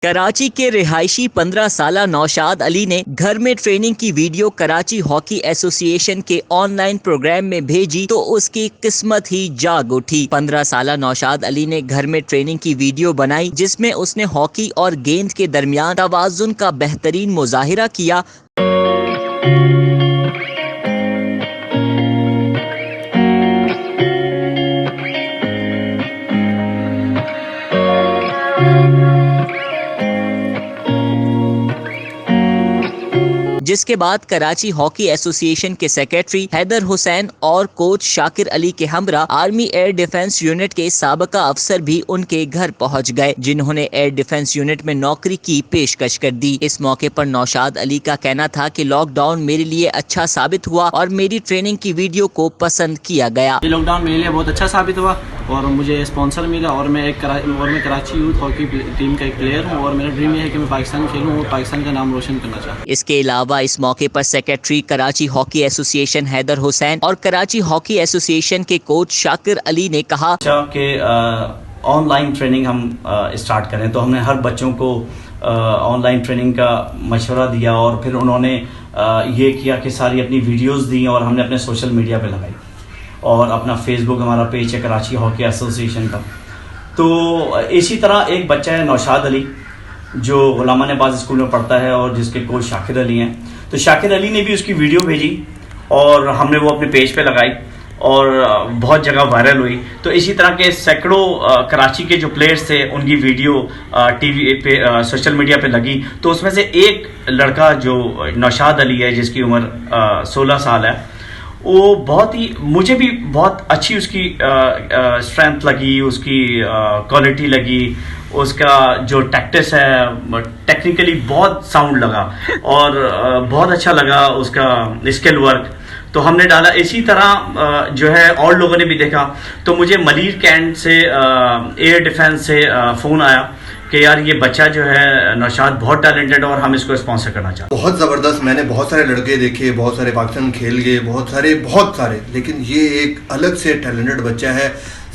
कराची के रिहायशी 15 साला नौशाद अली ने घर में ट्रेनिंग की वीडियो कराची हॉकी एसोसिएशन के ऑनलाइन प्रोग्राम में भेजी तो उसकी किस्मत ही जाग उठी। 15 साला नौशाद अली ने घर में ट्रेनिंग की वीडियो बनाई जिसमें उसने हॉकी और गेंद के दरमियान तवाज़ुन का बेहतरीन मुजाहिरा किया। जिसके बाद कराची हॉकी एसोसिएशन के सेक्रेटरी हैदर हुसैन और कोच शाकिर अली के हमरा आर्मी एयर डिफेंस यूनिट के साबका अफसर भी उनके घर पहुंच गए, जिन्होंने एयर डिफेंस यूनिट में नौकरी की पेशकश कर दी। इस मौके पर नौशाद अली का कहना था कि लॉकडाउन मेरे लिए अच्छा साबित हुआ और मेरी ट्रेनिंग की वीडियो को पसंद किया गया। लॉकडाउन मेरे लिए बहुत अच्छा साबित हुआ और मुझे स्पॉन्सर मिला और मैं कराची यूथ हॉकी टीम का एक प्लेयर हूँ और मेरा ड्रीम ये है कि मैं पाकिस्तान खेलूँ और पाकिस्तान का नाम रोशन करना चाहूँ। इसके अलावा इस मौके पर secretary Karachi hockey association Haider Hussain और कराची हॉकी एसोसिएशन के कोच शाकिर अली ने कहा कि ऑनलाइन ट्रेनिंग हम स्टार्ट करें, तो हमने हर बच्चों को ऑनलाइन ट्रेनिंग का मशवरा दिया और फिर उन्होंने ये किया कि सारी अपनी वीडियोस दी और हमने अपने सोशल मीडिया पे लगाई और अपना फेसबुक हमारा पेज है कराची हॉकी एसोसिएशन का। तो इसी तरह एक बच्चा है नौशाद अली जो गुलामा नवाज स्कूल में पढ़ता है और जिसके कोच शाकिर अली हैं। तो शाकिर अली ने भी उसकी वीडियो भेजी और हमने वो अपने पेज पे लगाई और बहुत जगह वायरल हुई। तो इसी तरह के सैकड़ों कराची के जो प्लेयर्स थे उनकी वीडियो टीवी पे सोशल मीडिया पे लगी। तो उसमें से एक लड़का जो नौशाद अली है जिसकी उम्र 16 साल है, वो बहुत ही मुझे भी बहुत अच्छी उसकी स्ट्रेंथ लगी, उसकी क्वालिटी लगी, उसका जो टैक्टिस है टेक्निकली बहुत साउंड लगा और बहुत अच्छा लगा उसका स्किल वर्क। तो हमने डाला। इसी तरह जो है और लोगों ने भी देखा। तो मुझे मलीर कैंट से एयर डिफेंस से फ़ोन आया कि यार ये बच्चा जो है नौशाद बहुत टैलेंटेड और हम इसको स्पॉन्सर करना चाहते हैं। बहुत ज़बरदस्त। मैंने बहुत सारे लड़के देखे, बहुत सारे पाकिस्तान खेल गए, बहुत सारे, लेकिन ये एक अलग से टैलेंटेड बच्चा है।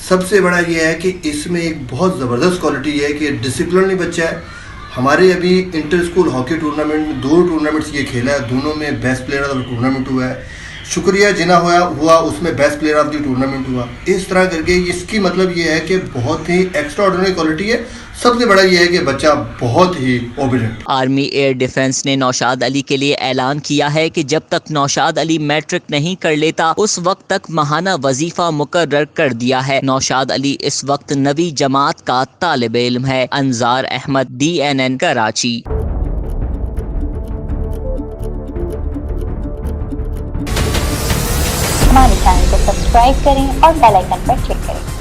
सबसे बड़ा ये है कि इसमें एक बहुत ज़बरदस्त क्वालिटी है कि डिसिप्लिन बच्चा है। हमारे अभी इंटर स्कूल हॉकी टूर्नामेंट में 2 टूर्नामेंट्स ये खेला है, दोनों में best player of the tournament हुआ है। शुक्रिया जिना हुआ उसमें best player of the tournament हुआ। इस तरह करके इसकी मतलब ये है कि बहुत ही एक्स्ट्रा ऑर्डिनरी क्वालिटी है। सबसे बड़ा ये है कि बच्चा बहुत ही ओबिडेंट। आर्मी एयर डिफेंस ने नौशाद अली के लिए ऐलान किया है कि जब तक नौशाद अली मैट्रिक नहीं कर लेता उस वक्त तक माहाना वजीफा मुकर्रर कर दिया है। नौशाद अली इस वक्त 9वीं जमात का तालिब इल्म है। अंजार अहमद, DNN कराची। हमारे चैनल को सब्सक्राइब करें और बेल आइकन पर क्लिक करें।